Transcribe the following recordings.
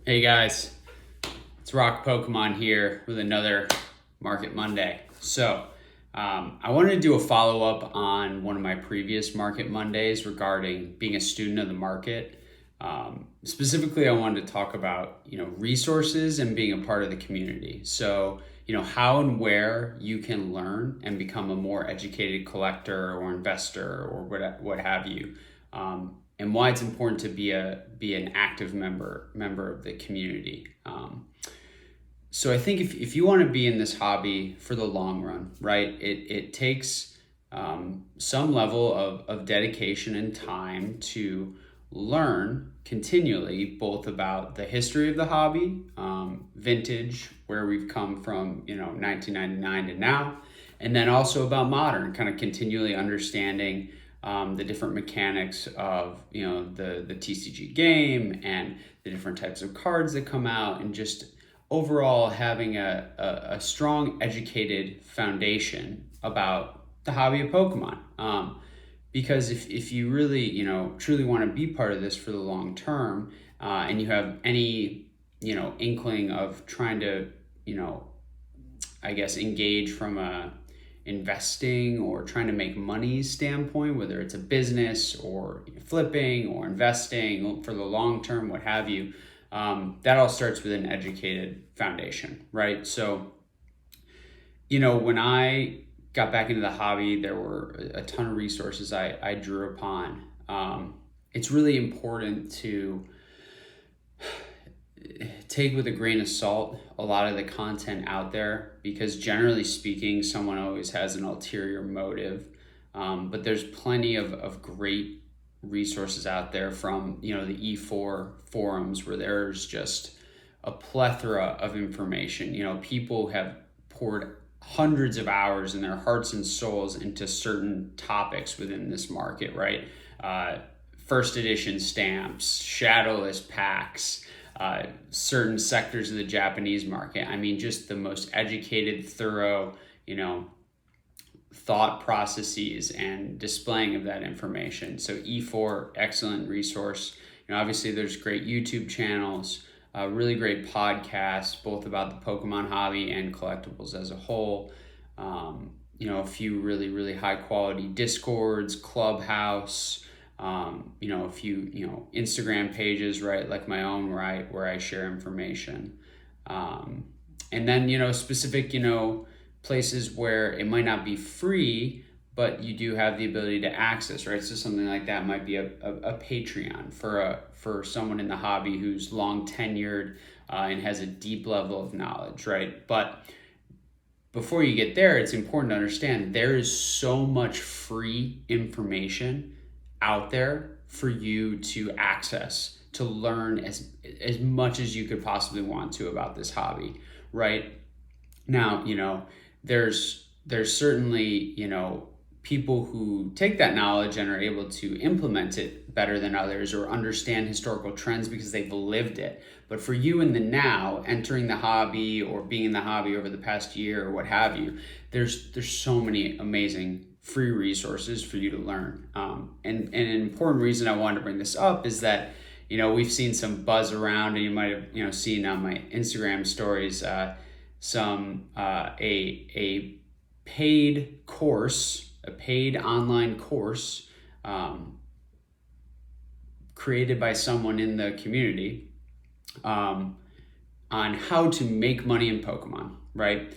Hey guys, it's Rock Pokémon here with another Market Monday. I wanted to do a follow up on one of my previous Market Mondays regarding being a student of the market. Specifically, I wanted to talk about resources and being a part of the community. How and where you can learn and become a more educated collector or investor or what have you. And why it's important to be an active member of the community. So I think if you want to be in this hobby for the long run, right, it takes some level of dedication and time to learn continually, both about the history of the hobby, vintage, where we've come from, 1999 to now, and then also about modern, kind of continually understanding the different mechanics of the TCG game and the different types of cards that come out, and just overall having a strong educated foundation about the hobby of Pokemon. Because if you really truly want to be part of this for the long term, and you have any inkling of trying to I guess engage from a investing or trying to make money standpoint, whether it's a business or flipping or investing for the long term, what have you, that all starts with an educated foundation, right? So, when I got back into the hobby, there were a ton of resources I drew upon. It's really important to take with a grain of salt a lot of the content out there, because generally speaking, someone always has an ulterior motive. But there's plenty of great resources out there from the E4 forums, where there's just a plethora of information. People have poured hundreds of hours in their hearts and souls into certain topics within this market, right? First edition stamps, shadowless packs, certain sectors of the Japanese market. I mean, just the most educated, thorough, thought processes and displaying of that information. So E4, excellent resource. Obviously there's great YouTube channels, really great podcasts, both about the Pokemon hobby and collectibles as a whole. A few really, really high quality Discords, Clubhouse, a few, Instagram pages, right, like my own, where I share information. And then, specific, places where it might not be free, but you do have the ability to access, right? So something like that might be a Patreon for someone in the hobby who's long tenured and has a deep level of knowledge, right? But before you get there, it's important to understand there is so much free information out there for you to access, to learn as much as you could possibly want to about this hobby, right? Now, there's certainly, people who take that knowledge and are able to implement it better than others, or understand historical trends because they've lived it. But for you in the now, entering the hobby or being in the hobby over the past year or what have you, there's so many amazing free resources for you to learn. And an important reason I wanted to bring this up is that, we've seen some buzz around, and you might have, seen on my Instagram stories, a paid course, a paid online course, created by someone in the community, on how to make money in Pokemon, right?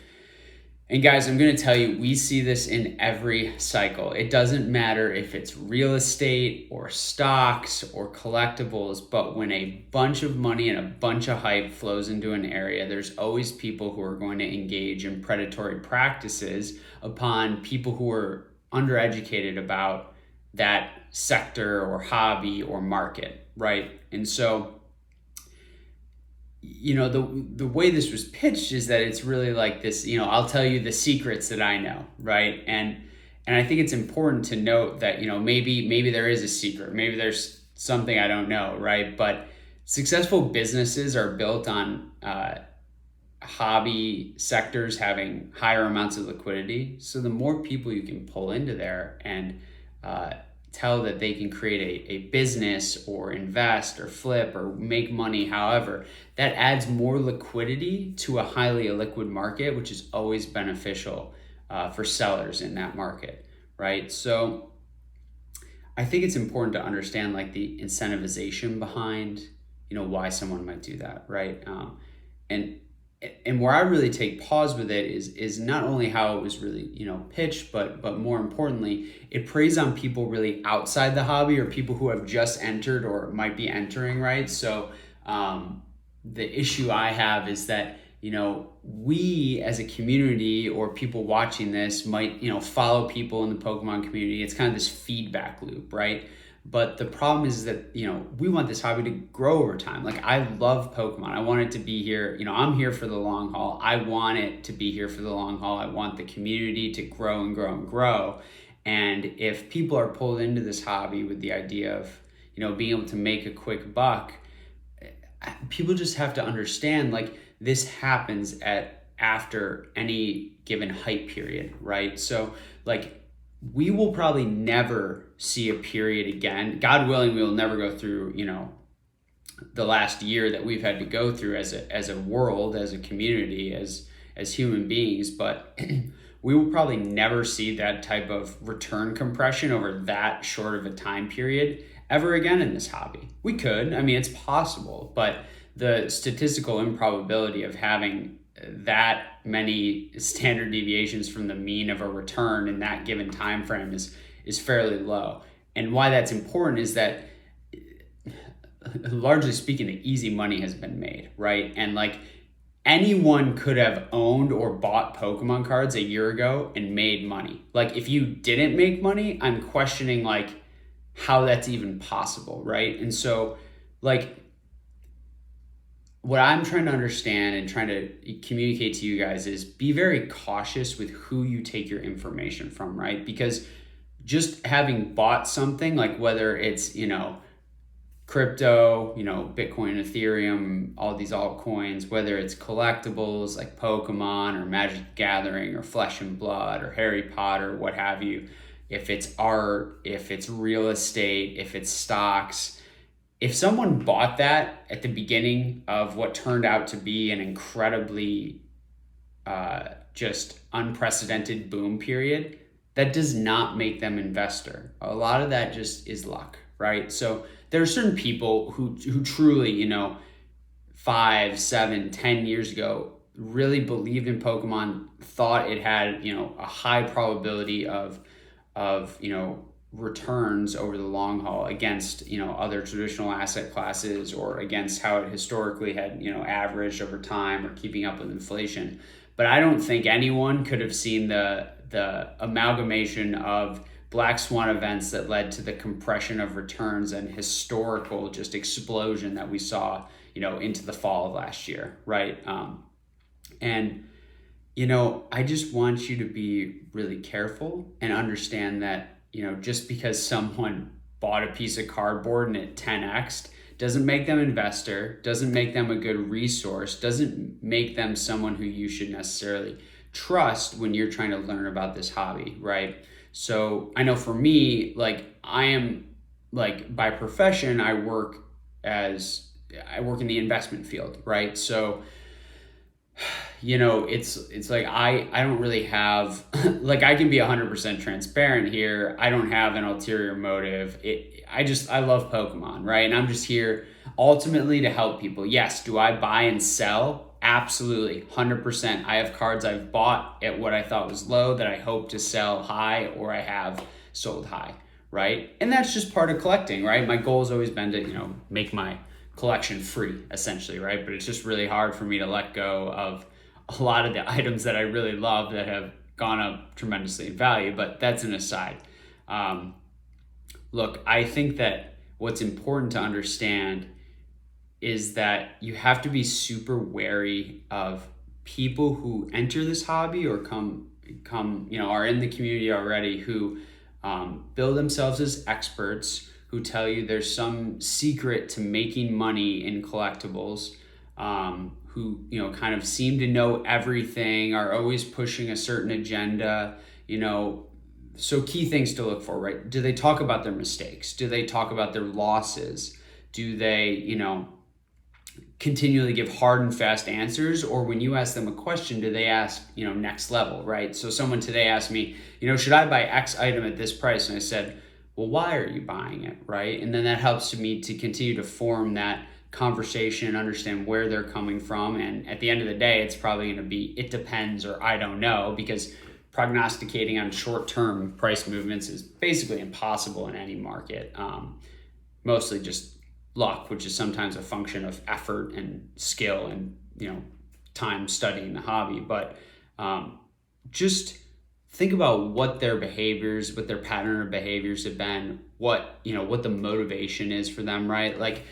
And guys, I'm going to tell you, we see this in every cycle. It doesn't matter if it's real estate or stocks or collectibles, but when a bunch of money and a bunch of hype flows into an area, there's always people who are going to engage in predatory practices upon people who are undereducated about that sector or hobby or market, right? And so, the way this was pitched is that it's really like this, I'll tell you the secrets that I know, right? And I think it's important to note that, maybe there is a secret, maybe there's something I don't know, right? But successful businesses are built on hobby sectors having higher amounts of liquidity. So the more people you can pull into there and tell that they can create a business or invest or flip or make money, however, that adds more liquidity to a highly illiquid market, which is always beneficial for sellers in that market, right? So I think it's important to understand like the incentivization behind, why someone might do that, right? And and where I really take pause with it is not only how it was really pitched, but more importantly, it preys on people really outside the hobby or people who have just entered or might be entering, right? So the issue I have is that we as a community or people watching this might follow people in the Pokemon community. It's kind of this feedback loop, right? But the problem is that, we want this hobby to grow over time. Like, I love Pokemon. I want it to be here. I'm here for the long haul. I want it to be here for the long haul. I want the community to grow and grow and grow. And if people are pulled into this hobby with the idea of, being able to make a quick buck, people just have to understand, like, this happens after any given hype period, right? So, like, we will probably never see a period again. God willing, we will never go through, the last year that we've had to go through as a world, as a community, as human beings. But we will probably never see that type of return compression over that short of a time period ever again in this hobby. We could, it's possible, but the statistical improbability of having that many standard deviations from the mean of a return in that given time frame is fairly low. And why that's important is that, largely speaking, the easy money has been made, right? And like, anyone could have owned or bought Pokemon cards a year ago and made money. Like, if you didn't make money, I'm questioning like how that's even possible, right? And so, like, what I'm trying to understand and trying to communicate to you guys is be very cautious with who you take your information from, right? Because just having bought something, like whether it's, crypto, Bitcoin, Ethereum, all these altcoins, whether it's collectibles like Pokemon or Magic the Gathering or Flesh and Blood or Harry Potter, what have you, if it's art, if it's real estate, if it's stocks, if someone bought that at the beginning of what turned out to be an incredibly just unprecedented boom period, that does not make them investor. A lot of that just is luck, right? So there are certain people who truly, 5, 7, 10 years ago really believed in Pokemon, thought it had, a high probability of returns over the long haul against other traditional asset classes or against how it historically had averaged over time or keeping up with inflation. But I don't think anyone could have seen the amalgamation of black swan events that led to the compression of returns and historical just explosion that we saw into the fall of last year, right? And I just want you to be really careful and understand that just because someone bought a piece of cardboard and it 10x'd doesn't make them an investor, doesn't make them a good resource, doesn't make them someone who you should necessarily trust when you're trying to learn about this hobby, right? So I know for me, like, I am, like, by profession, I work in the investment field, right? So it's like I don't really have like, I can be 100% transparent here. I don't have an ulterior motive. I love Pokemon, right? And I'm just here ultimately to help people. Yes, do I buy and sell? Absolutely, 100%. I have cards I've bought at what I thought was low that I hope to sell high, or I have sold high, right? And that's just part of collecting, right? My goal has always been to make my collection free, essentially, right? But it's just really hard for me to let go of a lot of the items that I really love that have gone up tremendously in value, but that's an aside. Look, I think that what's important to understand is that you have to be super wary of people who enter this hobby or come are in the community already, who build themselves as experts, who tell you there's some secret to making money in collectibles, who kind of seem to know everything, are always pushing a certain agenda. So key things to look for, right? Do they talk about their mistakes? Do they talk about their losses? Do they, continually give hard and fast answers? Or when you ask them a question, do they ask, next level, right? So someone today asked me, should I buy X item at this price? And I said, well, why are you buying it, right? And then that helps me to continue to form that conversation and understand where they're coming from. And at the end of the day, it's probably going to be, it depends, or I don't know, because prognosticating on short-term price movements is basically impossible in any market. Mostly just luck, which is sometimes a function of effort and skill and time studying the hobby. But just think about what their behaviors, what their pattern of behaviors have been, what the motivation is for them, right? Like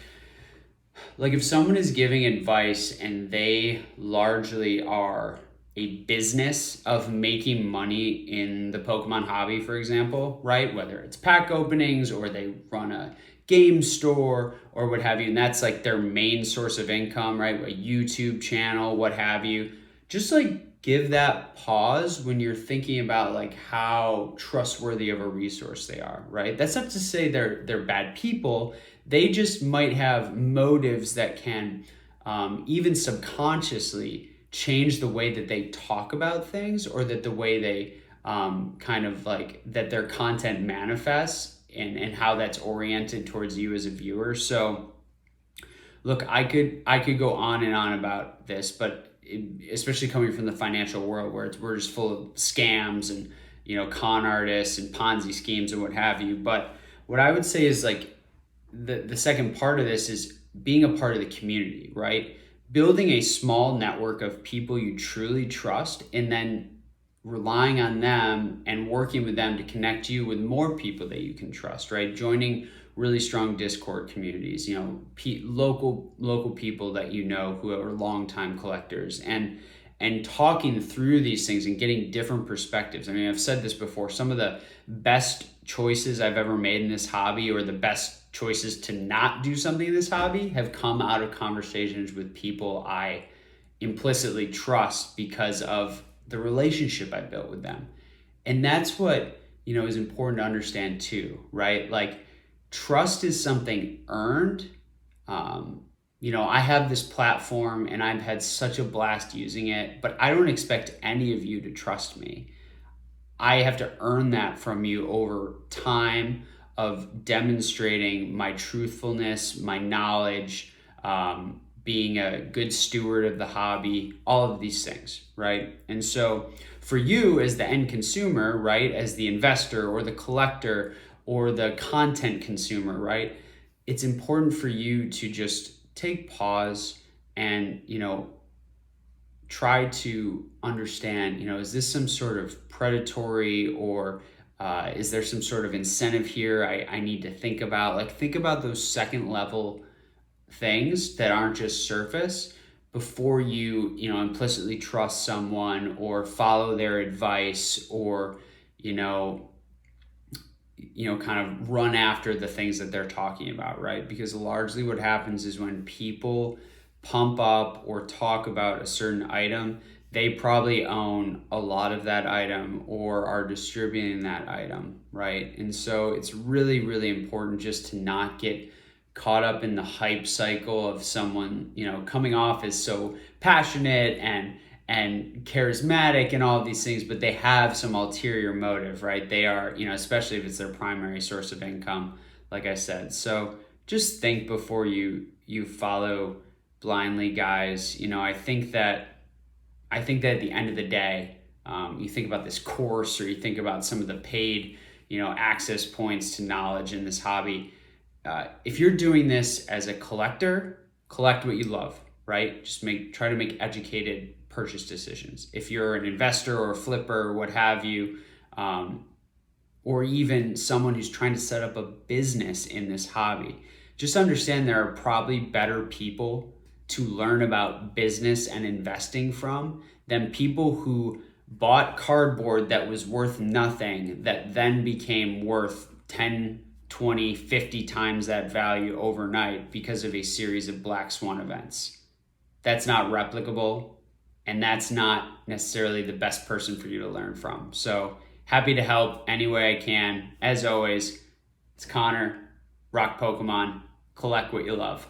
if someone is giving advice and they largely are a business of making money in the Pokemon hobby, for example, right? Whether it's pack openings or they run a game store or what have you, and that's like their main source of income, right? A YouTube channel, what have you. Just like give that pause when you're thinking about like how trustworthy of a resource they are, right? That's not to say they're bad people. They just might have motives that can even subconsciously change the way that they talk about things, or that the way they that their content manifests, and how that's oriented towards you as a viewer. So look, I could go on and on about this, but especially coming from the financial world where we're just full of scams and con artists and Ponzi schemes and what have you. But what I would say is like the second part of this is being a part of the community, right? Building a small network of people you truly trust, and then relying on them and working with them to connect you with more people that you can trust, right? Joining really strong Discord communities, local people that who are longtime collectors, and talking through these things and getting different perspectives. I mean, I've said this before, some of the best choices I've ever made in this hobby, or the best choices to not do something in this hobby, have come out of conversations with people I implicitly trust because of the relationship I built with them. And that's what, is important to understand too, right? Like trust is something earned. I have this platform and I've had such a blast using it, but I don't expect any of you to trust me. I have to earn that from you over time of demonstrating my truthfulness, my knowledge, being a good steward of the hobby, all of these things, right? And so for you as the end consumer, right, as the investor or the collector or the content consumer, right, it's important for you to just take pause and, try to understand, is this some sort of predatory, or is there some sort of incentive here I need to think about? Like think about those second level things that aren't just surface before you implicitly trust someone or follow their advice, or kind of run after the things that they're talking about, right? Because largely what happens is when people pump up or talk about a certain item, they probably own a lot of that item or are distributing that item, right? And so it's really, really important just to not get caught up in the hype cycle of someone, coming off as so passionate and charismatic and all of these things, but they have some ulterior motive, right? They are, especially if it's their primary source of income, like I said. So just think before you follow blindly, guys. I think that at the end of the day, you think about this course, or you think about some of the paid, access points to knowledge in this hobby. If you're doing this as a collector, collect what you love, right? Just try to make educated purchase decisions. If you're an investor or a flipper or what have you, or even someone who's trying to set up a business in this hobby, just understand there are probably better people to learn about business and investing from than people who bought cardboard that was worth nothing, that then became worth 10, 20, 50 times that value overnight because of a series of black swan events. That's not replicable, and that's not necessarily the best person for you to learn from. So happy to help any way I can. As always, it's Connor, Rock Pokemon, collect what you love.